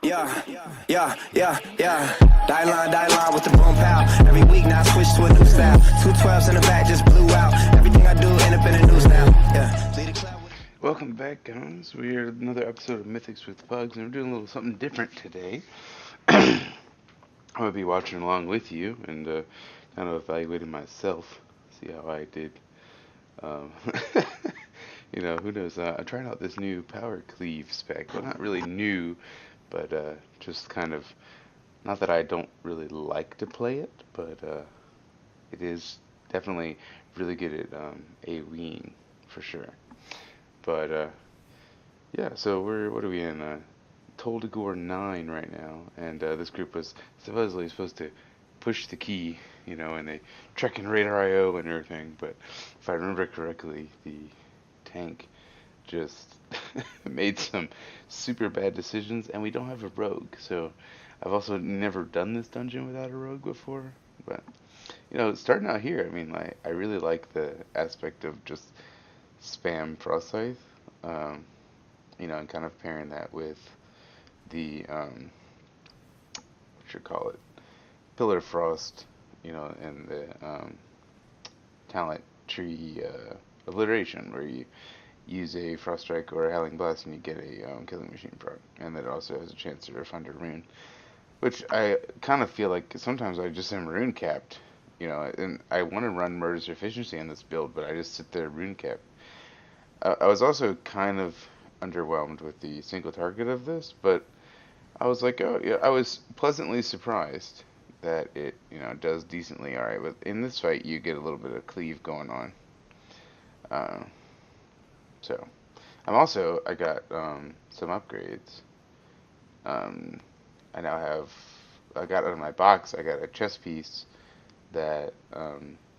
Yeah, Die line with the boom pow. Every week now I switch to a new style. 212s in the back just blew out. Everything I do end up in the news now. Yeah. Welcome back, guys. We're another episode of Mythics with Pugs, and we're doing a little something different today. I'm gonna be watching along with you and kind of evaluating myself, see how I did. Um, who knows? I'm trying out this new power cleave spec. Well, not really new, but just kind of not that I don't really like to play it, but it is definitely really good at AoEing for sure. But yeah, so what are we in? Dagor 9 right now, and this group was supposedly supposed to push the key, and they tracking radar IO and everything. But if I remember correctly, the tank just made some super bad decisions, and we don't have a rogue. So I've also never done this dungeon without a rogue before. But starting out here, I mean, I really like the aspect of just spam frost scythe. And kind of pairing that with the what should call it, pillar frost, and the talent tree obliteration, where you use a frost strike or a howling blast and you get a killing machine proc, and that also has a chance to refund a rune, which I kind of feel like sometimes I just am rune capped, and I want to run murder's efficiency in this build, but I just sit there rune capped. I was also kind of underwhelmed with the single target of this, but I was like, oh yeah, I was pleasantly surprised that it, does decently alright. But in this fight, you get a little bit of cleave going on. Uh, so I got some upgrades. Um, I got out of my box, I got a chest piece that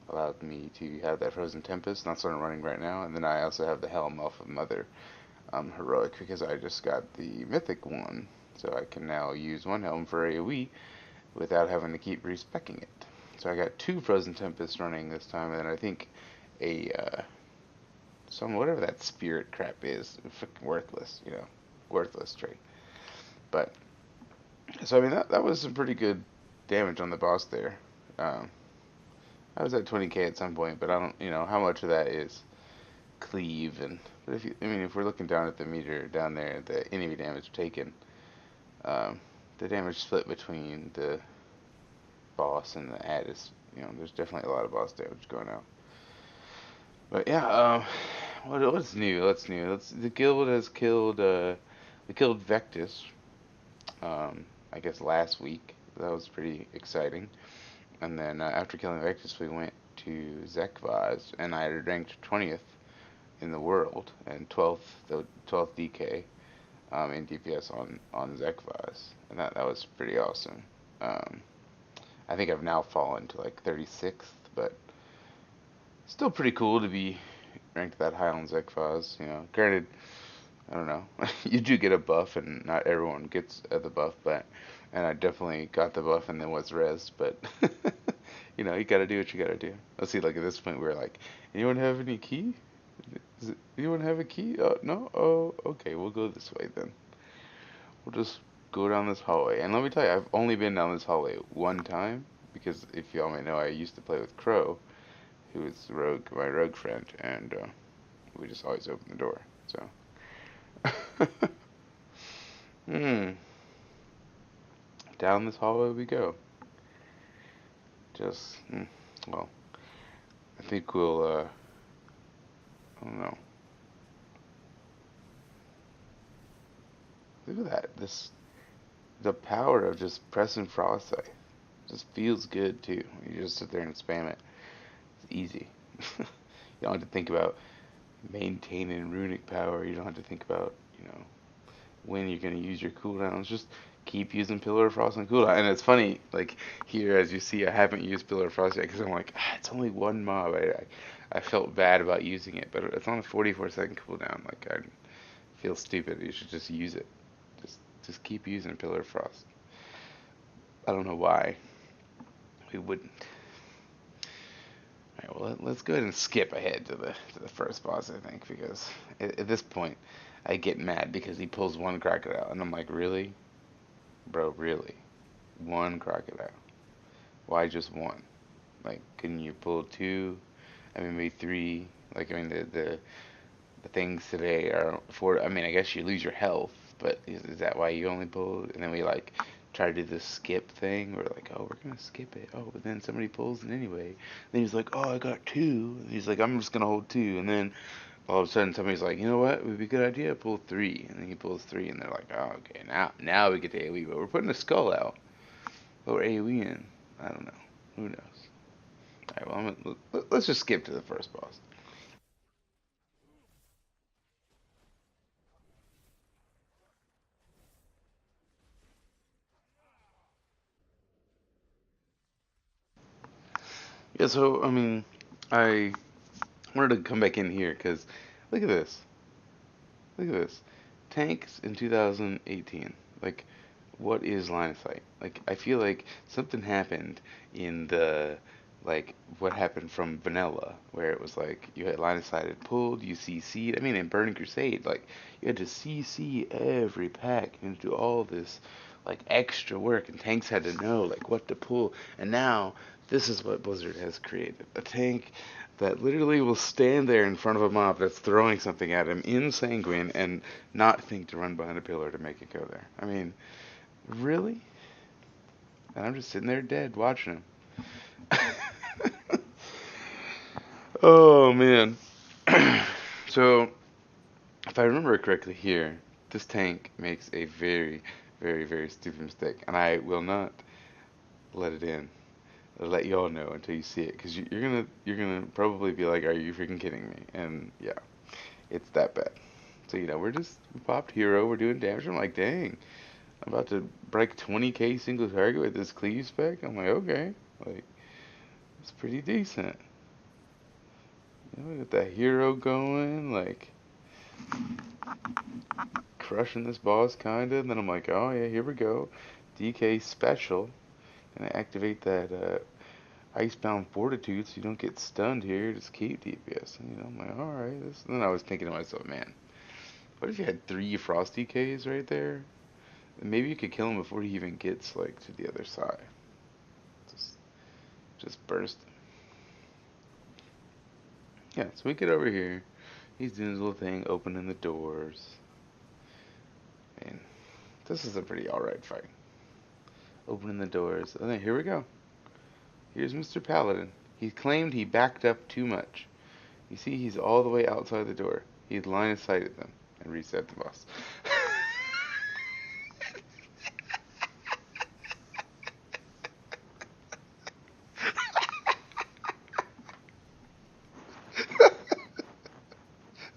allowed me to have that Frozen Tempest, and that's what I'm running right now. And then I also have the Helm off of Mother Heroic, because I just got the Mythic one, so I can now use one Helm for AoE without having to keep respecking it. So I got two Frozen Tempests running this time, and then I think a whatever that spirit crap is, freaking worthless, worthless trait. But so I mean that was some pretty good damage on the boss there. I was at 20k at some point, but I don't, how much of that is cleave. And but if we're looking down at the meter down there, the enemy damage taken, the damage split between the boss and the ad is, there's definitely a lot of boss damage going out. But yeah, what's new? The guild has killed, we killed Vectus, I guess last week. That was pretty exciting. And then after killing Vectus, we went to Zekvaz, and I ranked 20th in the world and 12th DK in DPS on Zekvaz, and that was pretty awesome. I think I've now fallen to like 36th, but still pretty cool to be ranked that high on Zekvaz. Granted, I don't know, you do get a buff, and not everyone gets the buff, and I definitely got the buff and then was rezzed, but you gotta do what you gotta do. Let's see, like at this point we're like, anyone have any key? Anyone have a key? No? Oh, okay, we'll go this way then. We'll just go down this hallway. And let me tell you, I've only been down this hallway one time, because if y'all may know, I used to play with Crow, who is my rogue friend, and we just always open the door, so. Down this hallway we go. Just, well, I think we'll, I don't know. Look at that. The power of just pressing frost scythe just feels good too. You just sit there and spam it. It's easy. You don't have to think about maintaining runic power. You don't have to think about, when you're going to use your cooldowns. Just keep using Pillar of Frost on cooldown. And it's funny, like here, as you see, I haven't used Pillar of Frost yet, because I'm like, it's only one mob. I felt bad about using it, but it's on a 44-second cooldown. Like, I feel stupid. You should just use it. Just keep using Pillar of Frost. I don't know why we wouldn't. Alright, well, let's go ahead and skip ahead to the first boss, I think, because at this point, I get mad because he pulls one crocodile, and I'm like, really? bro, really? One crocodile. Why just one? Like, couldn't you pull two? I mean, maybe three. Like, I mean, the things today are for. I mean, I guess you lose your health, but is that why you only pulled? And then we like try to do this skip thing. We're like, oh, we're gonna skip it. Oh, but then somebody pulls it anyway. Then he's like, oh, I got two. And he's like, I'm just gonna hold two. And then all of a sudden somebody's like, you know what? It would be a good idea to pull three. And then he pulls three, and they're like, oh, okay, now we get to AoE. But we're putting a skull out. What we're AoE in? I don't know. Who knows? Alright, well, let's just skip to the first boss. Yeah, so, I mean, I wanted to come back in here because look at this. Look at this. Tanks in 2018. Like, what is line of sight? Like, I feel like something happened in the, like, what happened from Vanilla, where it was like, you had line of sight it pulled, you CC'd. I mean, in Burning Crusade, like, you had to CC every pack and do all this, like, extra work, and tanks had to know, like, what to pull. And now, this is what Blizzard has created. A tank that literally will stand there in front of a mob that's throwing something at him in Sanguine and not think to run behind a pillar to make it go there. I mean, really? And I'm just sitting there dead watching him. Oh man. So, if I remember correctly here, this tank makes a very, very, very stupid mistake, and I will not let it in. I'll let y'all know until you see it, because you're gonna probably be like, "Are you freaking kidding me?" And yeah, it's that bad. So we popped hero, we're doing damage. I'm like, dang, I'm about to break 20k single target with this cleave spec. I'm like, okay, like it's pretty decent. We got that hero going, like crushing this boss kinda. And then I'm like, oh yeah, here we go, DK special, and I activate that Icebound Fortitude so you don't get stunned here. Just keep DPS. And, I'm like, alright. And then I was thinking to myself, man, what if you had 3 Frost DKs right there? Maybe you could kill him before he even gets, like, to the other side. Just, just burst him. Yeah, so we get over here. He's doing his little thing, opening the doors. And this is a pretty alright fight. Opening the doors. And then here we go. Here's Mr. Paladin. He claimed he backed up too much. You see, he's all the way outside the door. He'd line of sighted them and reset the boss.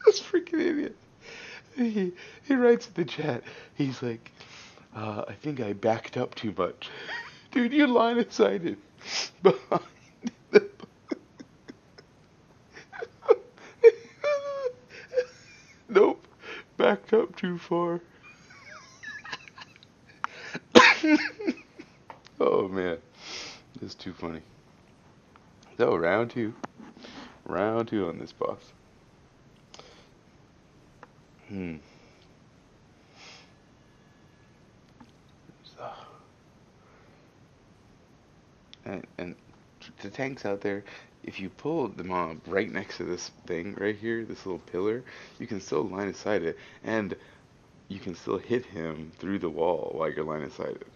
This freaking idiot. He writes in the chat. He's like, I think I backed up too much. Dude, you line of sighted behind the. Nope, backed up too far. Oh man, this is too funny. So round two on this boss. Hmm. So, and the tanks out there, if you pull the mob right next to this thing right here, this little pillar, you can still line of sight it, and you can still hit him through the wall while you're line of sighted.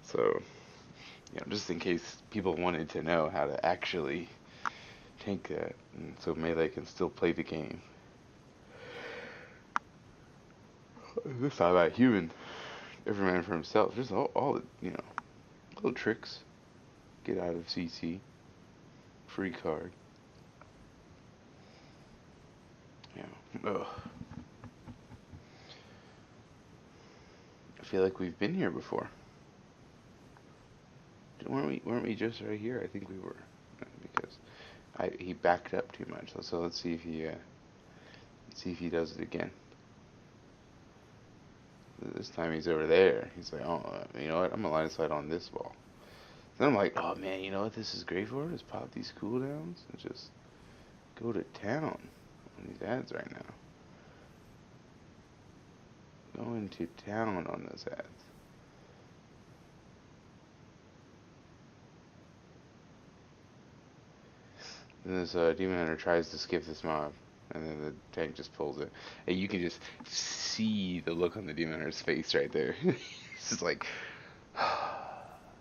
So, just in case people wanted to know how to actually tank that, and so Melee can still play the game. This not about human. Every man for himself. Just all the, little tricks. Get out of CC. Free card. Yeah. Ugh. I feel like we've been here before. Weren't we just right here? I think we were. Because he backed up too much. So let's see if he does it again. This time he's over there. He's like, oh, you know what? I'm gonna line of sight on this wall. Then I'm like, oh man, you know what this is great for? Just pop these cooldowns and just go to town on these ads right now. Going to town on those ads. And this demon hunter tries to skip this mob, and then the tank just pulls it. And you can just see the look on the demon hunter's face right there. It's just like,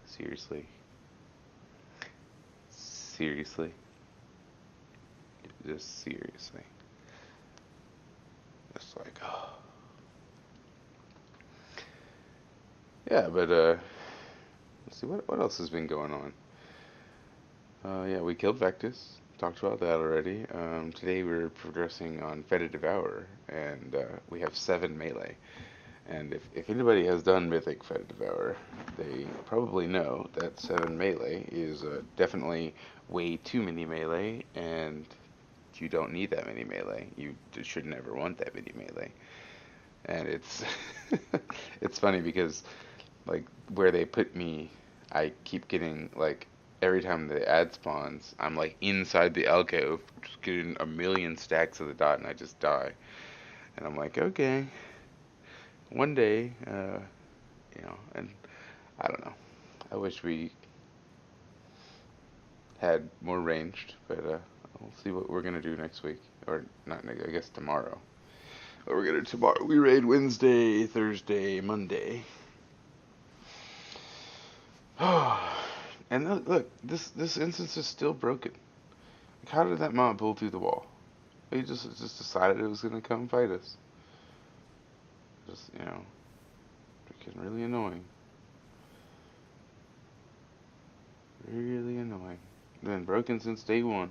seriously, seriously, just seriously, just like, oh. Yeah, but let's see what else has been going on. Yeah, we killed Vectus. Talked about that already. Today we're progressing on Feta Devour, and we have 7 melee. And if anybody has done Mythic Feta Devour, they probably know that 7 melee is definitely way too many melee, and you don't need that many melee. You should never want that many melee. And it's it's funny because like where they put me, I keep getting like every time the ad spawns, I'm like inside the alcove, just getting a million stacks of the dot, and I just die. And I'm like, okay, one day, and I don't know. I wish we had more ranged, but we'll see what we're gonna do next week, or not. I guess tomorrow. What we're gonna do tomorrow? We raid Wednesday, Thursday, Monday. And look, this instance is still broken. Like, how did that mob pull through the wall? He just decided it was gonna come fight us. Just freaking really annoying. Really annoying. Been broken since day one.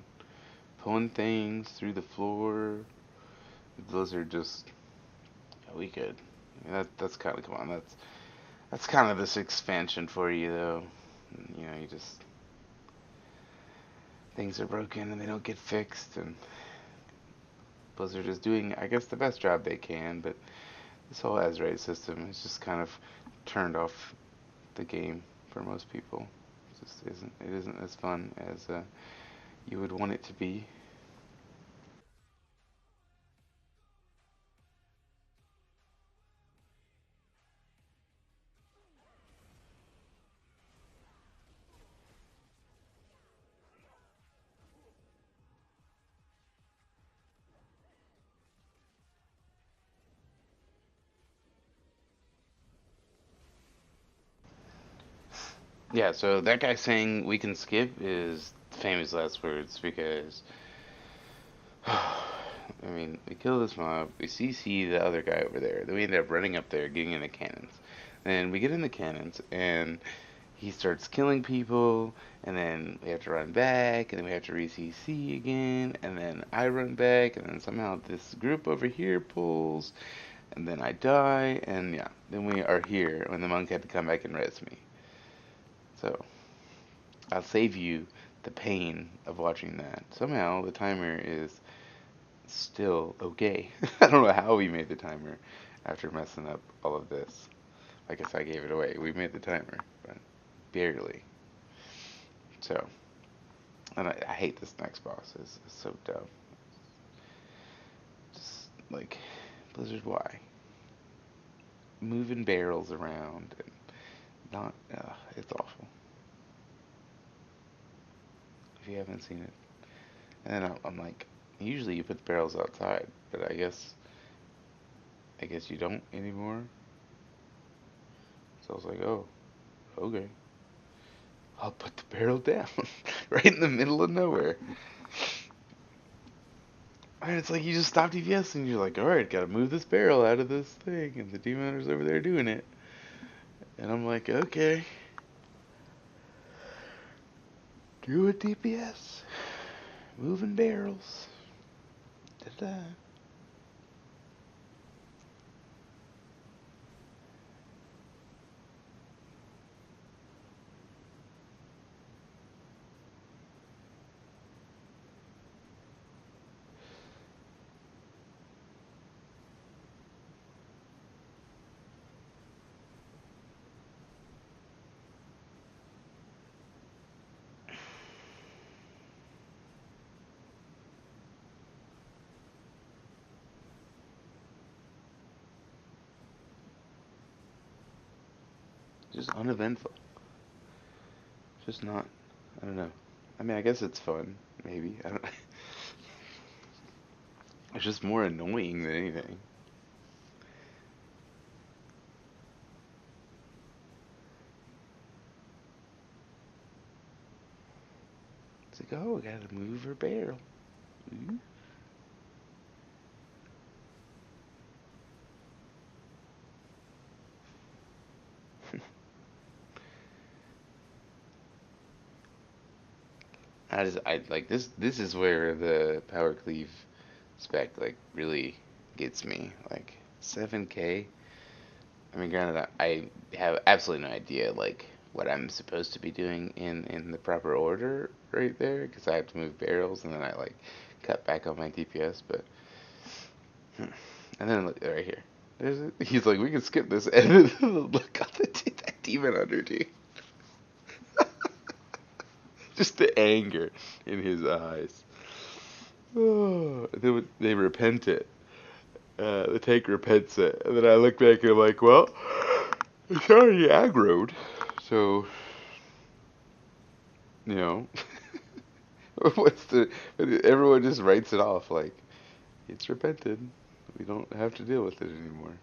Pulling things through the floor. Those are just we could. That's kind of come on. That's kind of this expansion for you though. You just things are broken and they don't get fixed, and Blizzard is doing, I guess, the best job they can, but this whole Azraid system has just kind of turned off the game for most people. It isn't as fun as you would want it to be. Yeah, so that guy saying we can skip is famous last words because I mean, we kill this mob, we CC the other guy over there, then we end up running up there, getting in the cannons. Then we get in the cannons, and he starts killing people, and then we have to run back, and then we have to re-CC again, and then I run back, and then somehow this group over here pulls, and then I die, and yeah, then we are here when the monk had to come back and res me. So, I'll save you the pain of watching that. Somehow the timer is still okay. I don't know how we made the timer after messing up all of this. I guess I gave it away. We made the timer, but barely. So, and I hate this next boss. It's so dumb. Just like Blizzard, why? Moving barrels around and not. It's awful. If you haven't seen it, and then I'm like, usually you put the barrels outside, but I guess you don't anymore. So I was like, oh, okay. I'll put the barrel down right in the middle of nowhere. And it's like you just stop DPS and you're like, alright, gotta move this barrel out of this thing, and the demon hunter's over there doing it. And I'm like, okay. Do it, DPS. Moving barrels. Da-da. Just uneventful. Just not, I don't know. I mean, I guess it's fun, maybe. I don't. It's just more annoying than anything. It's like, oh, we gotta move her barrel. Ooh. I like this. This is where the power cleave spec like really gets me. Like 7K. I mean, granted, I have absolutely no idea like what I'm supposed to be doing in the proper order right there because I have to move barrels and then I like cut back on my DPS. But and then look right here. He's like, we can skip this, and then look at that demon under, dude. Just the anger in his eyes. Oh, they repent it. The tank repents it. And then I look back and I'm like, well, it's already aggroed. So, you know, what's the. Everyone just writes it off like, it's repented. We don't have to deal with it anymore.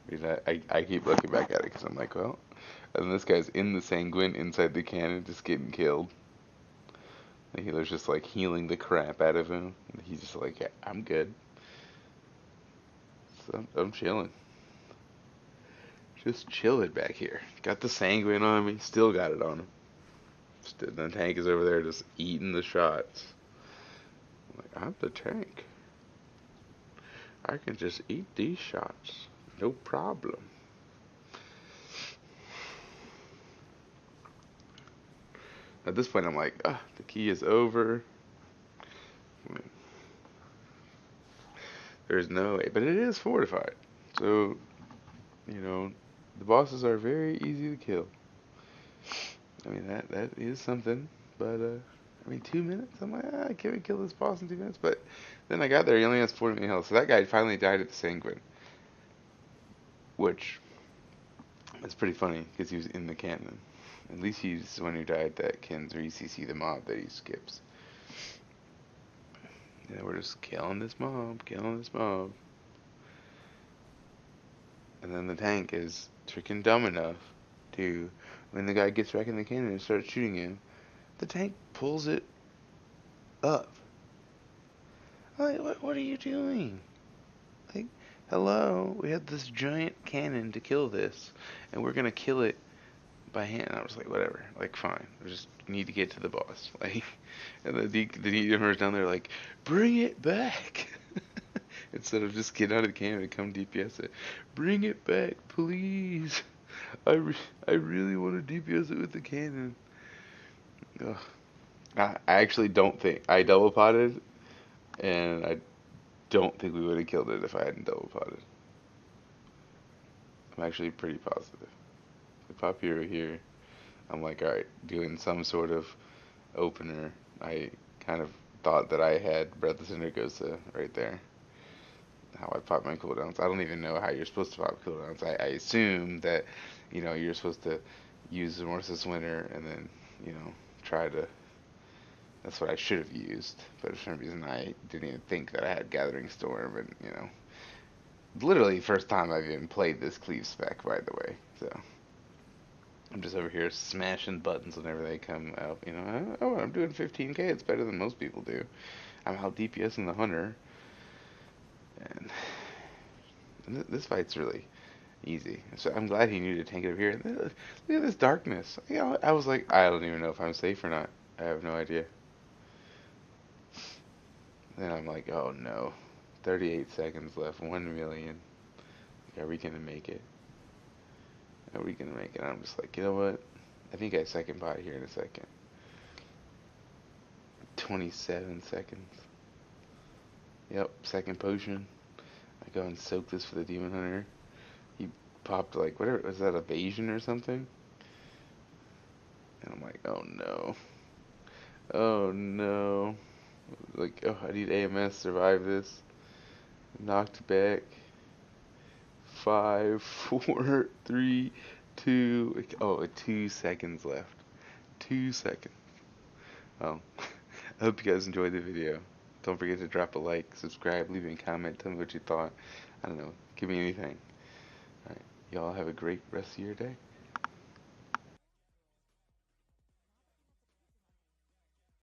I mean, I keep looking back at it because I'm like, well, and then this guy's in the sanguine inside the cannon just getting killed. The healer's just like healing the crap out of him. And he's just like, yeah, I'm good. So I'm chilling. Just chilling back here. Got the sanguine on me. Still got it on him. The tank is over there just eating the shots. I'm like, I'm the tank. I can just eat these shots. No problem. At this point, I'm like, ah, the key is over. There's no way. But it is fortified. So, you know, the bosses are very easy to kill. I mean, that is something. But, I mean, 2 minutes? I'm like, ah, can we kill this boss in 2 minutes? But then I got there, he only has 40 million health. So that guy finally died at the sanguine. Which is pretty funny, because he was in the cannon. At least he's the one who died that can 3CC the mob that he skips. Yeah, we're just killing this mob, killing this mob. And then the tank is freaking dumb enough to, when the guy gets back in the cannon and starts shooting him, the tank pulls it up. I'm like, what are you doing? Like, hello, we have this giant cannon to kill this, and we're gonna kill it by hand. I was like, whatever, like, fine. I just need to get to the boss. Like, and the DMers down there like, bring it back. Instead of just getting out of the cannon and come DPS it. Bring it back, please. I really want to DPS it with the cannon. Ugh. I actually don't think I double potted, and I don't think we would have killed it if I hadn't double potted. I'm actually pretty positive. The pop hero here, I'm like, alright, doing some sort of opener. I kind of thought that I had Breath of Syndergosa right there. How I pop my cooldowns. I don't even know how you're supposed to pop cooldowns. I assume that, you know, you're supposed to use Remorseless Winter and then, you know, try to. That's what I should have used. But for some reason I didn't even think that I had Gathering Storm and, you know. Literally first time I've even played this cleave spec, by the way. So I'm just over here smashing buttons whenever they come out. You know, oh, I'm doing 15k. It's better than most people do. I'm out DPSing the hunter. And this fight's really easy. So I'm glad he knew to tank it over here. Look at this darkness. You know, I was like, I don't even know if I'm safe or not. I have no idea. Then I'm like, oh no. 38 seconds left. 1 million. Are we gonna make it? Are we gonna make it? I'm just like, you know what? I think I second pot here in a second. 27 seconds. Yep, second potion. I go and soak this for the Demon Hunter. He popped like, whatever, was that evasion or something? And I'm like, oh no. Oh no. Like, oh, I need AMS to survive this. Knocked back. 5, 4, 3, 2. Oh, 2 seconds left. 2 seconds. Well, I hope you guys enjoyed the video. Don't forget to drop a like, subscribe, leave me a comment, tell me what you thought. I don't know, give me anything. Alright, y'all have a great rest of your day.